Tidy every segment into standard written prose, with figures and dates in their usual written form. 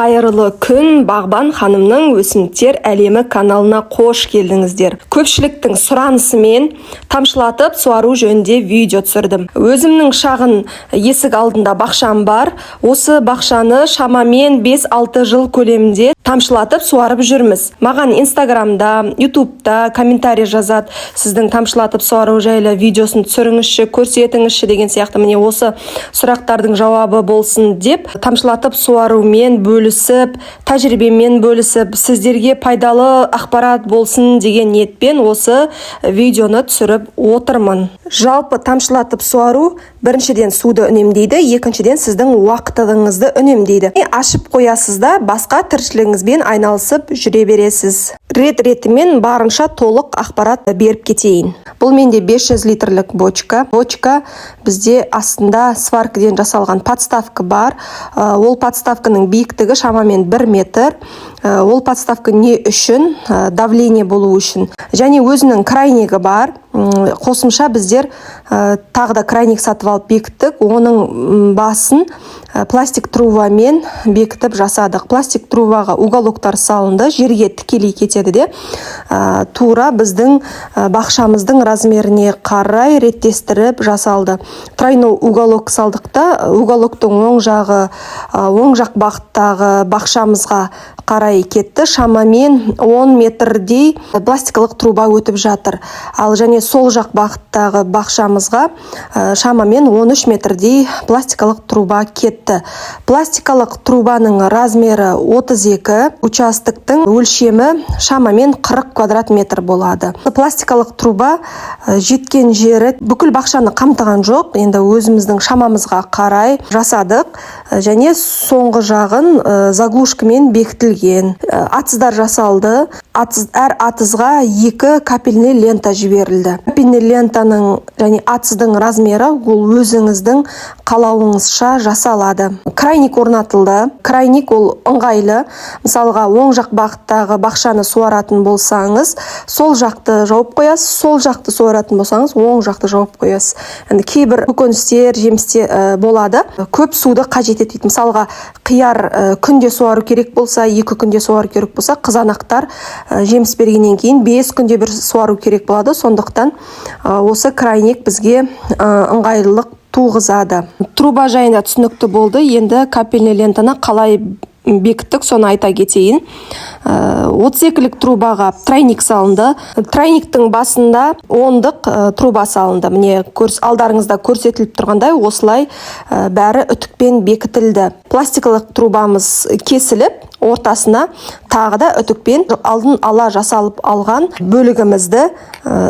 Қайырлы күн, Бағбан ханымның өсімдіктер әлемі каналына қош келдіңіздер. Көпшіліктің сұранысымен тамшылатып суару жөнінде видео түсірдім. Өзімнің шағын есік алдында бақшам бар. Осы бақшаны шамамен 5-6 жыл көлемінде тамшылатып суарып жүрміз. Маған Инстаграмда, Ютубта комментарий жазады. Сіздің тамшылатып суару жайлы видеосын түсіріңізші, көрсетіңізші деген сияқты. Міне осы сұрақтардың жауабы болсын деп тамшылатып суарумен бөлісіп, тәжірибемен бөлісіп, сіздерге пайдалы ақпарат болсын деген ниетпен осы видеоны түсіріп отырмын. Жалпы тамшылатып суару біріншіден суды үнемдейді, екіншіден сіздің уақытыңызды үнемдейді. Ашып қоясыз да басқа тіршілігіңізбен айналысып жүре бересіз. Рет-ретімен барынша толық ақпарат беріп кетейін. Бұл менде 500 литрлік бочка. Бочка бізде астында сваркіден жасалған подставка бар. Ол подставканың биіктігі шамамен 1 метр. Ол подставка не үшін? Давление болу үшін. Және өзінің крайнигі бар. Қосымша біздер тағы да крайник сатып алып бекіттік. Оның басын пластик трубамен бекітіп жасадық. Пластик трубаға уголоктар салынды, жерге тікелей кетеді де, тура біздің бақшамыздың размеріне қарай реттестіріп жасалды. Тройной уголок салдықта, уголоктың оң жақ бағыттағы бақшамызға қарай кетті. Шамамен 10 метрдей пластикалық труба өтіп жатыр. Ал және сол жақ бағыттағы бақшамызға шамамен 13 метрдей пластикалық труба кетті. Пластикалық трубаның размері 32, участоктың өлшемі шамамен 40 квадрат метр болады. Пластикалық труба жеткен жері бүкіл бақшаны қамтыған жоқ. Енді өзіміздің шамамызға қарай жасадық және соңғы жағын заглушкамен бекітілген. Атыздар жасалды. Әр атызға 2 капельный лента жіберілді. Капельный лентаның және атыздың размері ол өзіңіздің қалауыңызша жасалады. Крайник орнатылды. Крайник ол ыңғайлы. Мысалға, оң жақ бағыттағы бақшаны суаратын болсаңыз, сол жақты жауып қоясыз, сол жақты суаратын болсаңыз, оң жақты жауып қоясыз. Енді кейбір көкөністер, жемістер болады. Көп суды қажет етеді. Мысалға, қияр күнде суару керек болса, 2 күнде суару керек болса, қызанақтар жеміс бергеннен кейін 5 күнде бір суару керек болады. Сондықтан осы крайник бізге ыңғайлылық туғызады. Труба жайында түсінікті болды. Енді капельный лентаны қалай бекіттік, соны айта кетейін. 32-лік трубаға тройник салынды. Тройниктің басында 10-дық труба салынды. Міне алдарыңызда көрсетіліп тұрғандай осылай бәрі үтікпен бекітілді. Пластикалық трубамыз кесіліп, ортасына тағы да үтікпен алдын ала жасалып алған бөлігімізді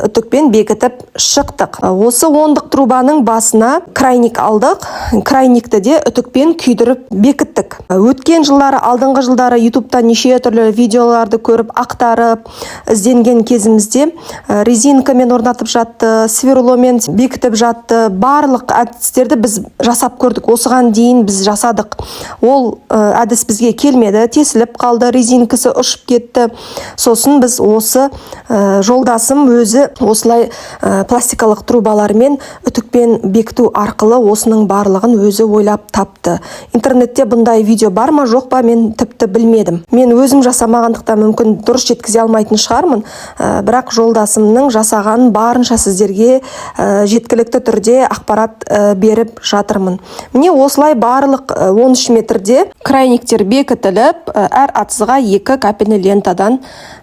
үтікпен бекітіп шықтық. Осы 10-дық трубаның басына крайник алдық. Крайникті де үтікпен күйдіріп бекіттік. Өткен жылдары, алдыңғы жылдары ютубта неше түрлі видеоларды көріп, ақтарып, ізденген кезімізде резинкамен орнатып жатты, сверломен бекітіп жатты. Барлық әдістерді біз жасап көрдік. Осыған дейін біз жасадық. Ол әдіс бізге келмеді. Тесіліп қалды, резинкасы ұшып кетті. Сосын біз осы жолдасым өзі осылай пластикалық трубалармен үтікпен бекіту арқылы осының барлығын өзі ойлап тапты. Интернетте бұндай видео бар ма, жоқ па, мен тіпті білмедім. Мен өзім жасамағандықтан мүмкін дұрыс жеткізе алмайтын шығармын, бірақ жолдасымның жасаған барынша сіздерге жеткілікті түрде ақпарат беріп жатырмын. Міне осылай барлық 13 метрде крайниктер бекітіліп, әр атызға 2 капельный лентадан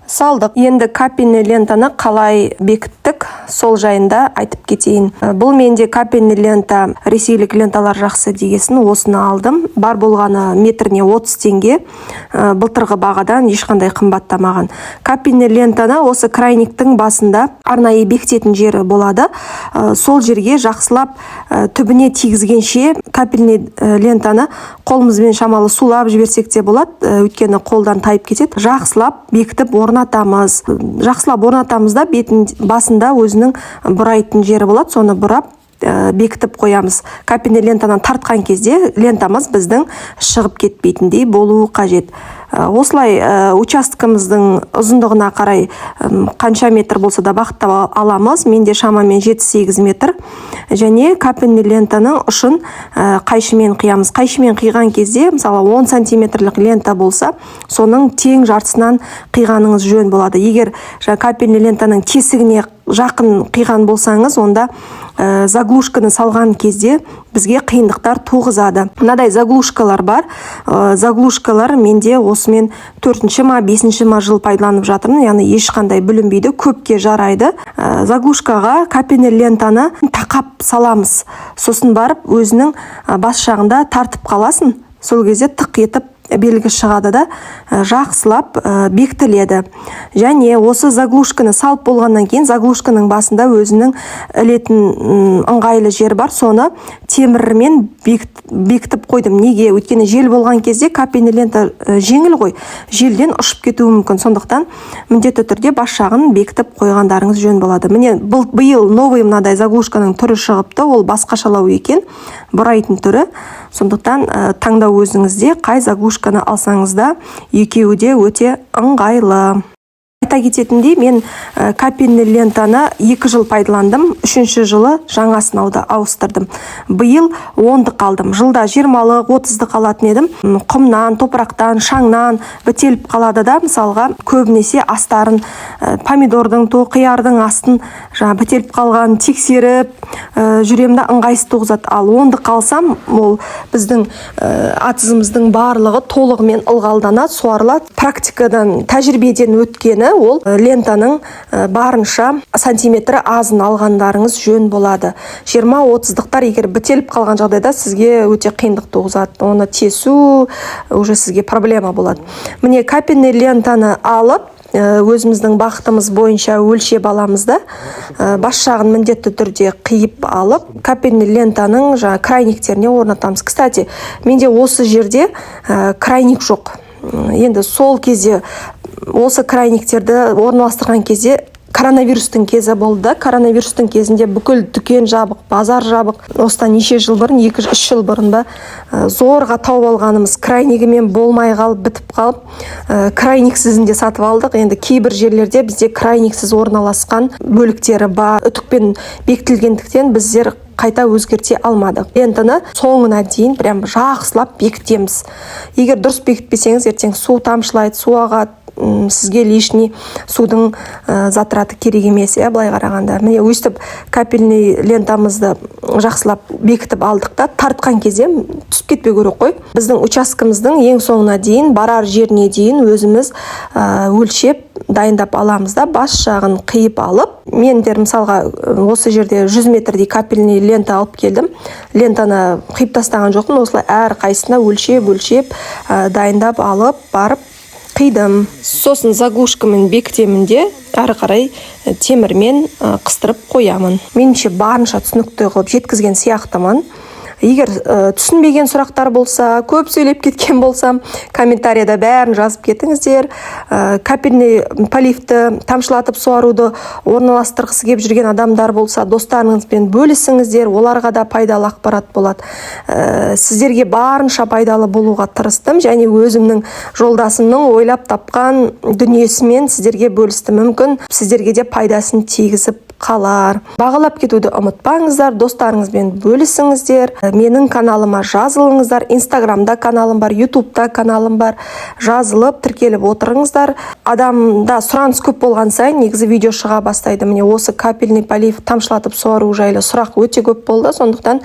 салдық. Енді капельный лентаны қалай бекіттік, сол жайында айтып кетейін. Бұл менде капельный лента, ресейлік ленталар жақсы дегесін, осыны алдым. Бар болғаны метріне 30 теңге. Былтырғы бағадан ешқандай қымбаттамаған. Капельный лентаны осы крайниктің басында арнайы бекітетін жері болады. Сол жерге жақсылап түбіне тигізгенше капельный лентаны қолымызбен шамалы сулап жіберсек те болады. Өйткені қолдан тайып кетеді. Жақсылап бекітіп орнатамыз. Жақсылап орнатамыз да басында өзінің бұрайтын жері болады. Соны бұрап бекітіп қоямыз. Капельный лентадан тартқан кезде лентамыз біздің шығып кетпейтіндей болуы қажет. Осылай участкамыздың ұзындығына қарай қанша метр болса да бағыттап аламыз. Менде шамамен 7-8 метр. Және капельный лентаның ұшын қайшымен қиямыз. Қайшымен қиған кезде, мысалы 10 сантиметрлік лента болса, соның тең жартысынан қиғаныңыз жөн болады. Егер капельный лентаның тесігіне жақын қиған болсаңыз, онда заглушканы салған кезде бізге қиындықтар туғызады. Мынадай заглушкалар бар. Заглушкалар менде осымен 4-ші ма 5-ші ма жыл пайдаланып жатырмын, яғни ешқандай бүлінбейді, көпке жарайды. Заглушкаға капельный лентаны тақап саламыз. Сосын барып өзінің бас жағында тартып қаласын. Сол кезде тық етіп белгі шығады да жақсылап бекітіледі. Және осы заглушканы салып болғаннан кейін заглушканың басында өзінің ілетін ыңғайлы жер бар, соны темірмен бекітіп қойдым. Неге? Өйткені жел болған кезде капельный лента жеңіл ғой, желден ұшып кетуі мүмкін. Сондықтан міндетті түрде бас жағын бекітіп қойғандарыңыз жөн болады. Міне биыл новый мынадай заглушканың түрі шығыпты, ол басқашалау екен, бұрайтын түрі. Сондықтан таңдау өзіңізде, қай заглушканы алсаңыз да екеуі де өте ыңғайлы. Айта кететіндей, мен капельный лентаны 2 жыл пайдаландым, 3-ші жылы жаңасын ауыстырдым. Биыл 10-ды алдым. Жылда 20-лық, 30-ды алатын едім. Құмнан, топырақтан, шаңнан бітеліп қалады да, мысалға көбінесе астарын, помидордың, қиярдың астын бітеліп қалған тексеріп жүремді ыңғайсыз туғызады. Ал 10-ды алсам, ол біздің атызымыздың барлығы толығымен ылғалданады, суарылады. Практикадан, тәжірибеден өткені ол лентаның барынша сантиметрі азын алғандарыңыз жөн болады. 20-30-дықтар егер бітеліп қалған жағдайда сізге өте қиындық туғызады. Оны тесу уже сізге проблема болады. Міне капельный лентаны алып, өзіміздің бағытымыз бойынша өлшеп аламыз да, бас жағын міндетті түрде қиып алып, капельный лентаның крайниктеріне орнатамыз. Кстати, менде осы жерде крайник жоқ. Енді сол кезде осы крайниктерді орналастырған кезде коронавирустың кезі болды. Коронавирустың кезінде бүкіл дүкен жабық, базар жабық. Осыдан неше жыл бұрын, 2-3 жыл бұрын ба зорға тауып алғанымыз крайнигімен болмай қалып, бітіп қалып, крайниксізінде сатып алдық. Енді кейбір жерлерде бізде крайниксіз орналасқан бөліктері бар, үтікпен бекітілгендіктен біздер қайта өзгерте алмадық. Лентаны соңына дейін прям жақсылап бекітеміз. Егер дұрыс бекітпесеңіз, ертең су тамшылайды, су ағады, сізге лишний судың затраты керек емес, былай қарағанда. Міне өстіп капельный лентамызды жақсылап бекітіп алдық та, тартқан кезде түсіп кетпеу керек қой. Біздің участкамыздың ең соңына дейін, барар жеріне дейін өзіміз өлшеп дайындап аламыз да, бас жағын қиып алып. Мендер мысалға осы жерде 100 метрдей капельный лента алып келдім. Лентаны қиып тастаған жоқпын, осылай әр қайсына өлшеп дайындап алып барып қидым. Сосын заглушкамен бекітемін де, әрі қарай темірмен қыстырып қоямын. Меніңше барынша түсінікті қылып жеткізген сияқтымын. Егер түсінбеген сұрақтар болса, көп сөйлеп кеткен болсам, комментарияда бәрін жазып кетіңіздер. Капельный поливті тамшылатып суаруды орналастырғысы келіп жүрген адамдар болса, достарыңызбен бөлісіңіздер, оларға да пайдалы ақпарат болады. Сіздерге барынша пайдалы болуға тырыстым, және өзімнің жолдасымның ойлап тапқан дүниесімен сіздерге бөлістім. Мүмкін сіздерге де пайдасын тигізіп қалар. Бағалап кетуді ұмытпаңыздар, достарыңызбен бөлісіңіздер. Менің каналыма жазылыңыздар. Инстаграмда каналым бар, ютубта каналым бар. Жазылып, тіркеліп отырыңыздар. Адамда сұраныс көп болған сайын негізі видео шыға бастайды. Міне осы капельный полив тамшылатып суару жайлы сұрақ өте көп болды. Сондықтан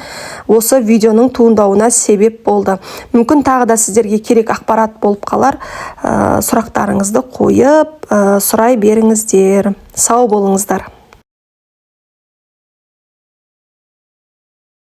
осы видеоның туындауына себеп болды. Мүмкін тағы да сіздерге керек ақпарат болып қалар. Сұрақтарыңызды қойып, сұрай беріңіздер. Сау болыңыздар.